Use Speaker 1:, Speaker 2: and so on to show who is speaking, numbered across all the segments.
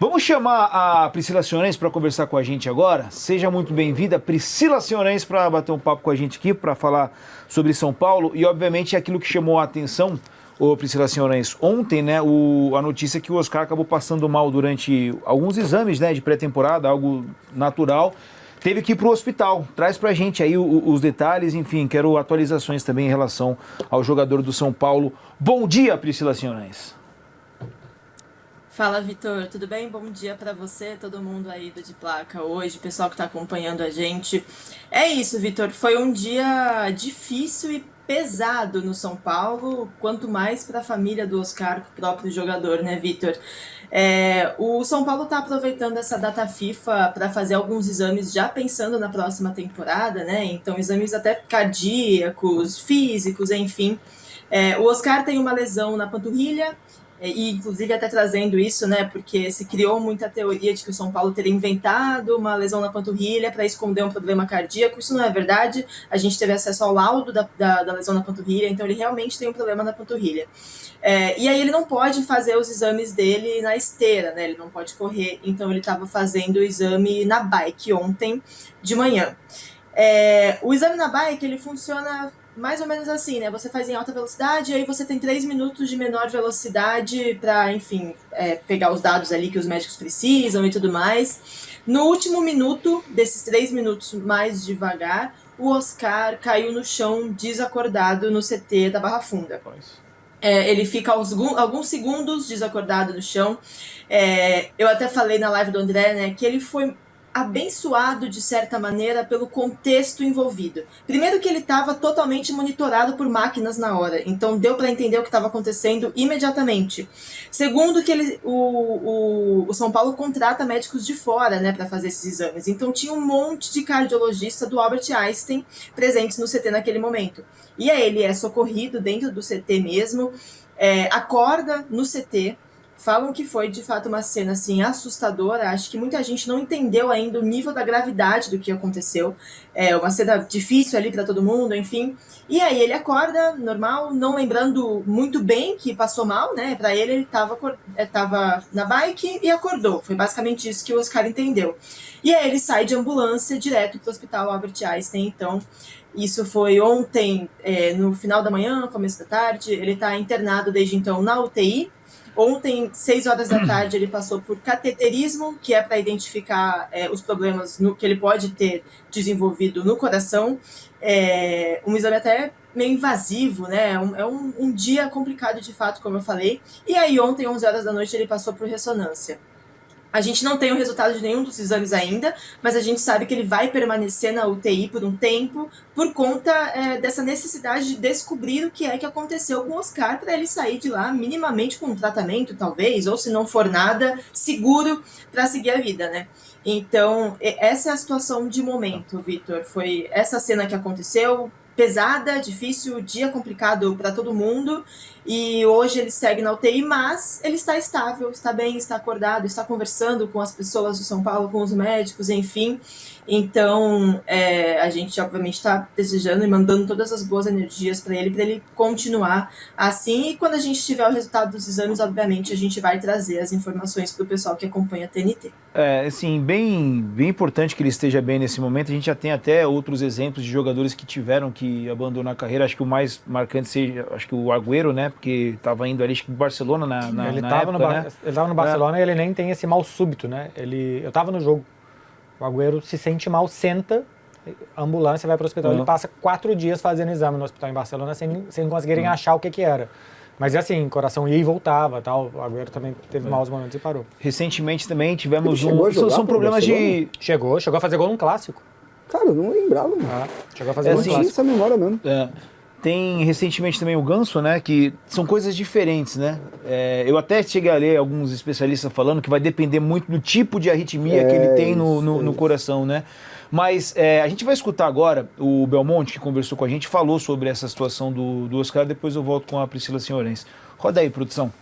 Speaker 1: Vamos chamar a Priscila Sionens para conversar com a gente agora. Seja muito bem-vinda, Priscila Sionens, para bater um papo com a gente aqui, para falar sobre São Paulo e, obviamente, aquilo que chamou a atenção, Priscila Sionens, ontem, né, a notícia que o Oscar acabou passando mal durante alguns exames, né, de pré-temporada, algo natural, teve que ir para o hospital. Traz para a gente aí os detalhes, enfim, quero atualizações também em relação ao jogador do São Paulo. Bom dia, Priscila Sionens.
Speaker 2: Fala, Vitor, tudo bem? Bom dia para você, todo mundo aí do De Placa hoje, pessoal que está acompanhando a gente. É isso, Vitor, foi um dia difícil e pesado no São Paulo, quanto mais para a família do Oscar, o próprio jogador, né, Vitor? O São Paulo está aproveitando essa data FIFA para fazer alguns exames já pensando na próxima temporada, né? Então, exames até cardíacos, físicos, enfim. O Oscar tem uma lesão na panturrilha, e inclusive até trazendo isso, né, porque se criou muita teoria de que o São Paulo teria inventado uma lesão na panturrilha para esconder um problema cardíaco. Isso não é verdade, a gente teve acesso ao laudo da lesão na panturrilha, então ele realmente tem um problema na panturrilha. E aí ele não pode fazer os exames dele na esteira, né, ele não pode correr, então ele estava fazendo o exame na bike ontem de manhã. O exame na bike, ele funciona mais ou menos assim, né? Você faz em alta velocidade e aí você tem 3 minutos de menor velocidade para, enfim, pegar os dados ali que os médicos precisam e tudo mais. No último minuto, desses 3 minutos mais devagar, o Oscar caiu no chão desacordado no CT da Barra Funda. Ele fica alguns segundos desacordado no chão. Eu até falei na live do André, né, que ele foi abençoado, de certa maneira, pelo contexto envolvido. Primeiro que ele estava totalmente monitorado por máquinas na hora, então deu para entender o que estava acontecendo imediatamente. Segundo que o São Paulo contrata médicos de fora, né, para fazer esses exames, então tinha um monte de cardiologista do Albert Einstein presentes no CT naquele momento. E aí ele é socorrido dentro do CT mesmo, acorda no CT. Falam que foi, de fato, uma cena, assim, assustadora. Acho que muita gente não entendeu ainda o nível da gravidade do que aconteceu. Uma cena difícil ali para todo mundo, enfim. E aí ele acorda, normal, não lembrando muito bem que passou mal, né? Para ele tava na bike e acordou. Foi basicamente isso que o Oscar entendeu. E aí ele sai de ambulância direto para o Hospital Albert Einstein, então. Isso foi ontem, no final da manhã, começo da tarde. Ele está internado desde então na UTI. Ontem, 6 horas da tarde, ele passou por cateterismo, que é para identificar os problemas que ele pode ter desenvolvido no coração. Um exame até meio invasivo, né? É um dia complicado, de fato, como eu falei. E aí, ontem, 11 horas da noite, ele passou por ressonância. A gente não tem o resultado de nenhum dos exames ainda, mas a gente sabe que ele vai permanecer na UTI por um tempo, por conta dessa necessidade de descobrir o que é que aconteceu com o Oscar, para ele sair de lá minimamente com um tratamento, talvez, ou se não for nada, seguro para seguir a vida, né? Então, essa é a situação de momento, Vitor. Foi essa cena que aconteceu, pesada, difícil, dia complicado para todo mundo, e hoje ele segue na UTI, mas ele está estável, está bem, está acordado, está conversando com as pessoas do São Paulo, com os médicos, enfim. Então, a gente obviamente está desejando e mandando todas as boas energias para ele continuar assim, e quando a gente tiver o resultado dos exames, obviamente a gente vai trazer as informações para o pessoal que acompanha a TNT.
Speaker 1: Assim, bem importante que ele esteja bem nesse momento. A gente já tem até outros exemplos de jogadores que tiveram que abandonar a carreira. Acho que o mais marcante seja, acho que o Agüero, né, porque estava indo ali, acho que o Barcelona
Speaker 3: ele
Speaker 1: na época, né?
Speaker 3: Ele estava no Barcelona e ele nem tem esse mal súbito, né? Eu estava no jogo. O Agüero se sente mal, senta, a ambulância vai para o hospital. Ele passa 4 dias fazendo exame no hospital em Barcelona sem conseguirem achar o que era. Mas assim, coração ia e voltava, tal. O Agüero também teve maus momentos e parou.
Speaker 1: Recentemente também tivemos
Speaker 4: são
Speaker 1: problemas de...
Speaker 3: Chegou a fazer gol num clássico.
Speaker 4: Cara, eu não lembrava, mano.
Speaker 3: Chegou a fazer gol num clássico.
Speaker 4: Essa memória mesmo.
Speaker 1: Tem recentemente também o Ganso, né, que são coisas diferentes, né? Eu até cheguei a ler alguns especialistas falando que vai depender muito do tipo de arritmia que ele tem no coração, né? Mas a gente vai escutar agora o Belmonte, que conversou com a gente, falou sobre essa situação do Oscar, depois eu volto com a Priscila Sionens. Roda aí, produção.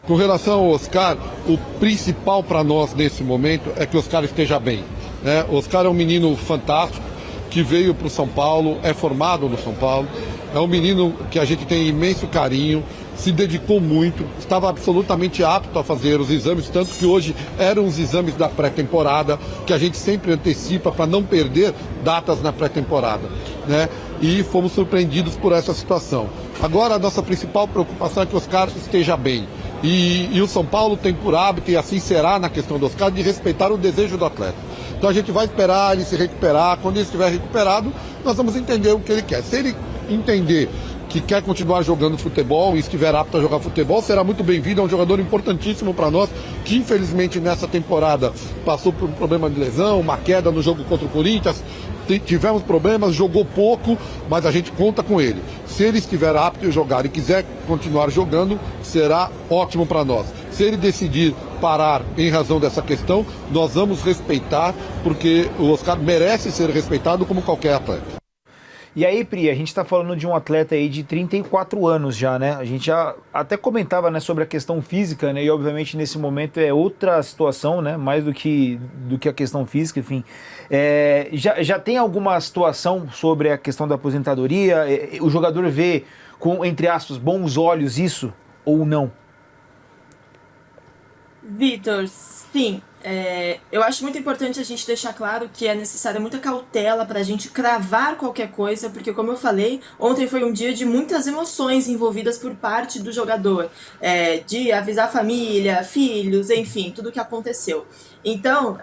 Speaker 5: Com relação ao Oscar, o principal para nós nesse momento é que o Oscar esteja bem, né? O Oscar é um menino fantástico, que veio para o São Paulo, é formado no São Paulo, é um menino que a gente tem imenso carinho, se dedicou muito, estava absolutamente apto a fazer os exames, tanto que hoje eram os exames da pré-temporada, que a gente sempre antecipa para não perder datas na pré-temporada, né? E fomos surpreendidos por essa situação. Agora a nossa principal preocupação é que o Oscar esteja bem. E o São Paulo tem por hábito, e assim será na questão do Oscar, de respeitar o desejo do atleta. Então a gente vai esperar ele se recuperar. Quando ele estiver recuperado, nós vamos entender o que ele quer. Se ele entender que quer continuar jogando futebol e estiver apto a jogar futebol, será muito bem-vindo. É um jogador importantíssimo para nós, que infelizmente nessa temporada passou por um problema de lesão, uma queda no jogo contra o Corinthians. Tivemos problemas, jogou pouco, mas a gente conta com ele. Se ele estiver apto a jogar e quiser continuar jogando, será ótimo para nós. Se ele decidir parar em razão dessa questão, nós vamos respeitar, porque o Oscar merece ser respeitado como qualquer atleta.
Speaker 1: E aí, Pri, a gente está falando de um atleta aí de 34 anos já, né? A gente já até comentava, né, sobre a questão física, né? E obviamente nesse momento é outra situação, né? Mais do que a questão física, enfim. Já tem alguma situação sobre a questão da aposentadoria? O jogador vê com, entre aspas, bons olhos isso ou não?
Speaker 2: Vitor, sim. Eu acho muito importante a gente deixar claro que é necessária muita cautela para a gente cravar qualquer coisa, porque, como eu falei, ontem foi um dia de muitas emoções envolvidas por parte do jogador, de avisar a família, filhos, enfim, tudo o que aconteceu. Então,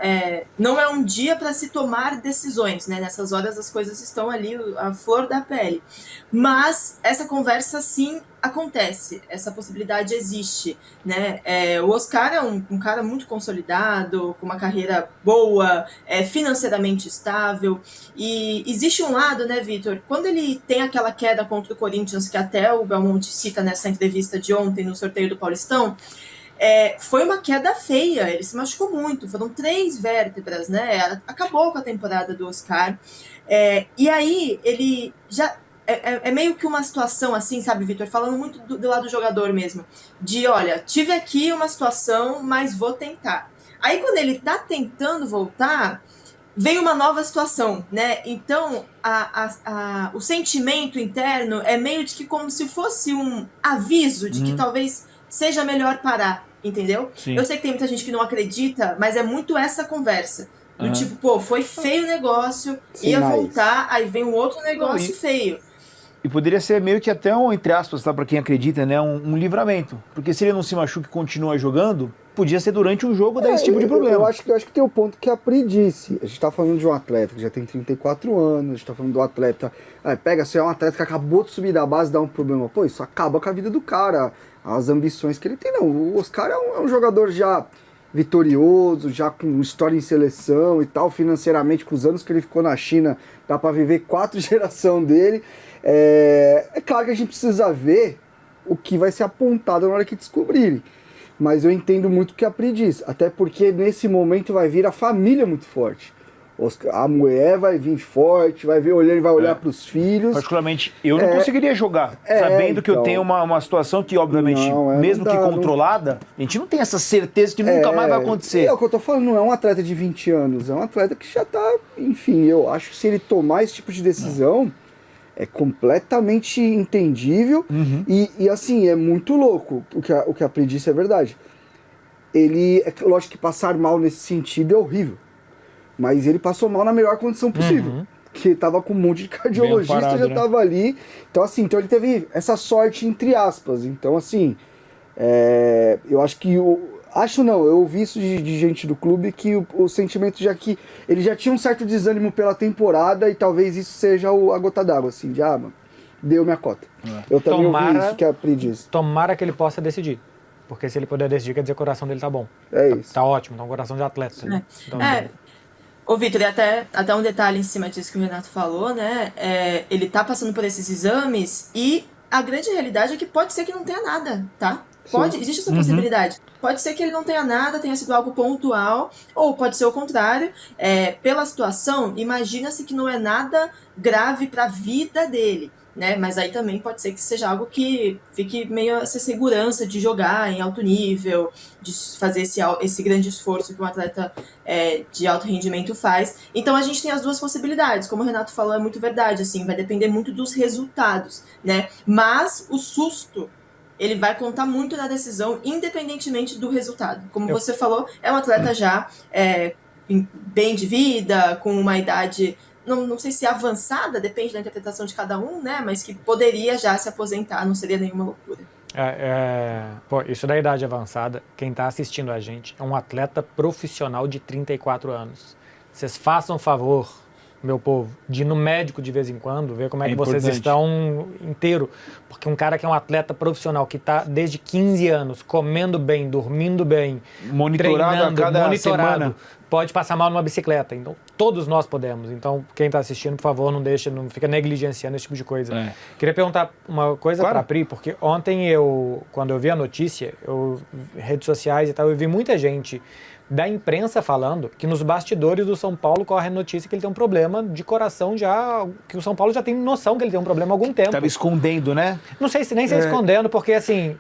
Speaker 2: não é um dia para se tomar decisões, né? Nessas horas as coisas estão ali, a flor da pele. Mas essa conversa, sim, acontece, essa possibilidade existe, né? O Oscar é um cara muito consolidado, com uma carreira boa, financeiramente estável, e existe um lado, né, Vitor, quando ele tem aquela queda contra o Corinthians, que até o Belmonte cita nessa entrevista de ontem no sorteio do Paulistão, foi uma queda feia, ele se machucou muito, foram 3 vértebras, né? Acabou com a temporada do Oscar, e aí ele já... É meio que uma situação assim, sabe, Vitor? Falando muito do lado do jogador mesmo. De, olha, tive aqui uma situação, mas vou tentar. Aí quando ele tá tentando voltar, vem uma nova situação, né? Então, o sentimento interno é meio de que como se fosse um aviso de que talvez seja melhor parar, entendeu? Sim. Eu sei que tem muita gente que não acredita, mas é muito essa conversa. Do tipo, pô, foi feio o negócio, ia voltar, aí vem um outro negócio feio.
Speaker 1: E poderia ser meio que até um, entre aspas, tá, para quem acredita, né, um livramento. Porque se ele não se machuca e continua jogando, podia ser durante um jogo dar esse tipo de problema.
Speaker 4: Eu acho que tem o ponto que a Pri disse. A gente tá falando de um atleta que já tem 34 anos, a gente tá falando de um atleta... se é um atleta que acabou de subir da base e dá um problema. Pô, isso acaba com a vida do cara, as ambições que ele tem. Não, o Oscar é um jogador já vitorioso, já com história em seleção e tal, financeiramente, com os anos que ele ficou na China, dá pra viver 4 gerações dele. É claro que a gente precisa ver o que vai ser apontado na hora que descobrirem. Mas eu entendo muito o que a Pri diz. Até porque nesse momento vai vir a família muito forte. A mulher vai vir forte, vai olhar para os filhos.
Speaker 1: Particularmente, eu não conseguiria jogar, sabendo que eu tenho uma situação que, obviamente, mesmo que controlada, a gente não tem essa certeza que nunca mais vai acontecer.
Speaker 4: O que eu tô falando não é um atleta de 20 anos, é um atleta que já tá, enfim, eu acho que se ele tomar esse tipo de decisão... É completamente entendível e assim, é muito louco o que a Pri disse é verdade. Lógico que passar mal nesse sentido é horrível, mas ele passou mal na melhor condição possível, que tava com um monte de cardiologista, parado, já tava ali, então ele teve essa sorte entre aspas, então assim, eu acho que eu ouvi isso de gente do clube, que o sentimento já que ele já tinha um certo desânimo pela temporada e talvez isso seja a gota d'água, assim, de mano, deu minha cota. Eu também ouvi isso que a Pri disse.
Speaker 3: Tomara que ele possa decidir, porque se ele puder decidir, quer dizer que o coração dele tá bom.
Speaker 4: Isso.
Speaker 3: Tá ótimo, tá um coração de atleta. Né? Então,
Speaker 2: Ô, Vitor, e até um detalhe em cima disso que o Renato falou, né? Ele tá passando por esses exames e a grande realidade é que pode ser que não tenha nada, tá? Existe essa possibilidade. Pode ser que ele não tenha nada, tenha sido algo pontual, ou pode ser o contrário. Pela situação, imagina-se que não é nada grave para a vida dele, né? Mas aí também pode ser que seja algo que fique meio essa segurança de jogar em alto nível, de fazer esse grande esforço que um atleta de alto rendimento faz. Então a gente tem as duas possibilidades. Como o Renato falou, é muito verdade, assim, vai depender muito dos resultados, né? Mas o susto ele vai contar muito na decisão, independentemente do resultado. Como você falou, é um atleta já bem de vida, com uma idade, não sei se avançada, depende da interpretação de cada um, né? Mas que poderia já se aposentar, não seria nenhuma loucura.
Speaker 3: Pô, isso da idade avançada, quem está assistindo a gente é um atleta profissional de 34 anos. Vocês façam favor, meu povo, de ir no médico de vez em quando, ver como é que vocês estão inteiro. Porque um cara que é um atleta profissional, que está desde 15 anos, comendo bem, dormindo bem,
Speaker 1: monitorado a cada semana,
Speaker 3: pode passar mal numa bicicleta. Então, todos nós podemos. Então, quem está assistindo, por favor, não fica negligenciando esse tipo de coisa. Queria perguntar uma coisa para a Pri, porque ontem quando eu vi a notícia, redes sociais e tal, eu vi muita gente da imprensa falando que nos bastidores do São Paulo corre a notícia que ele tem um problema de coração já, que o São Paulo já tem noção que ele tem um problema há algum tempo.
Speaker 1: Estava escondendo, né?
Speaker 3: Não sei se nem escondendo, porque assim...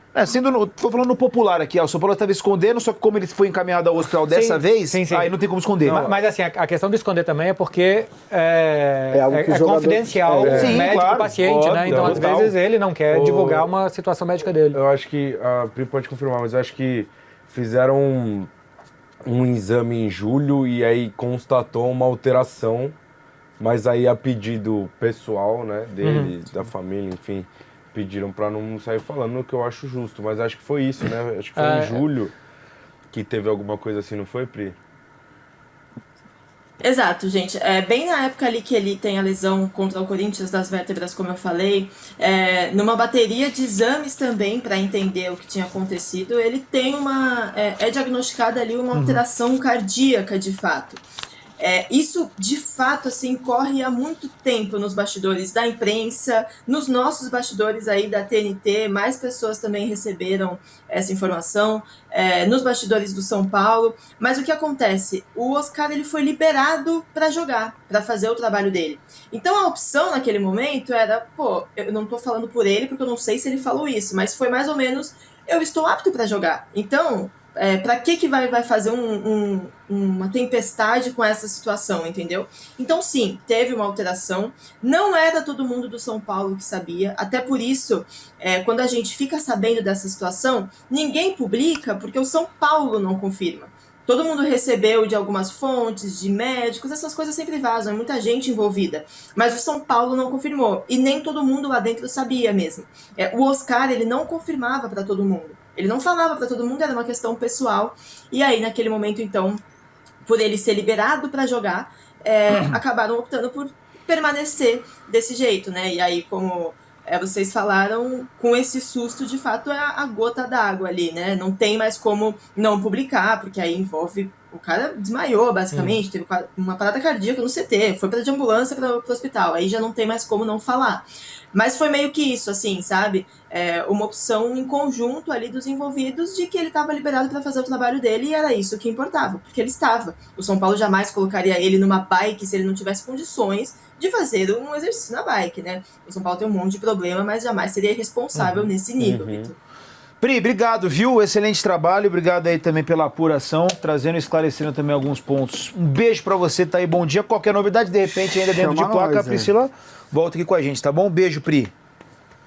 Speaker 1: Tô falando no popular aqui, o São Paulo estava escondendo, só que como ele foi encaminhado ao hospital dessa vez, aí não tem como esconder.
Speaker 3: Mas assim, a questão de esconder também é porque é confidencial, médico-paciente,
Speaker 1: óbvio,
Speaker 3: né? Então, às vezes, ele não quer divulgar uma situação médica dele.
Speaker 6: Eu acho que, a Pri pode confirmar, mas eu acho que fizeram um exame em julho e aí constatou uma alteração, mas aí a pedido pessoal, né, dele, da família, enfim, pediram para não sair falando, o que eu acho justo, mas acho que foi isso, né, acho que foi em julho que teve alguma coisa assim, não foi, Pri?
Speaker 2: Exato, gente. Bem na época ali que ele tem a lesão contra o Corinthians das vértebras, como eu falei, numa bateria de exames também para entender o que tinha acontecido, ele tem é diagnosticada ali uma alteração cardíaca de fato. Isso, de fato, assim, corre há muito tempo nos bastidores da imprensa, nos nossos bastidores aí da TNT, mais pessoas também receberam essa informação, nos bastidores do São Paulo. Mas o que acontece? O Oscar ele foi liberado para jogar, para fazer o trabalho dele. Então a opção naquele momento era, eu não tô falando por ele, porque eu não sei se ele falou isso, mas foi mais ou menos, eu estou apto para jogar. Então... para que vai fazer uma tempestade com essa situação, entendeu? Então, sim, teve uma alteração. Não era todo mundo do São Paulo que sabia. Até por isso, quando a gente fica sabendo dessa situação, ninguém publica porque o São Paulo não confirma. Todo mundo recebeu de algumas fontes, de médicos, essas coisas sempre vazam, é muita gente envolvida. Mas o São Paulo não confirmou. E nem todo mundo lá dentro sabia mesmo. O Oscar, ele não confirmava para todo mundo. Ele não falava para todo mundo, era uma questão pessoal. E aí, naquele momento, então, por ele ser liberado para jogar, acabaram optando por permanecer desse jeito, né? E aí, como vocês falaram, com esse susto, de fato, é a gota d'água ali, né? Não tem mais como não publicar, porque aí envolve... O cara desmaiou, basicamente, teve uma parada cardíaca no CT, foi de ambulância para o hospital, aí já não tem mais como não falar. Mas foi meio que isso, assim, sabe? Uma opção em conjunto ali dos envolvidos de que ele estava liberado para fazer o trabalho dele e era isso que importava, porque ele estava. O São Paulo jamais colocaria ele numa bike se ele não tivesse condições de fazer um exercício na bike, né? O São Paulo tem um monte de problema, mas jamais seria responsável nesse nível, Vitor.
Speaker 1: Pri, obrigado, viu? Excelente trabalho, obrigado aí também pela apuração, trazendo e esclarecendo também alguns pontos. Um beijo pra você, tá aí, bom dia. Qualquer novidade, de repente, ainda dentro de placa, a Priscila volta aqui com a gente, tá bom? Beijo, Pri.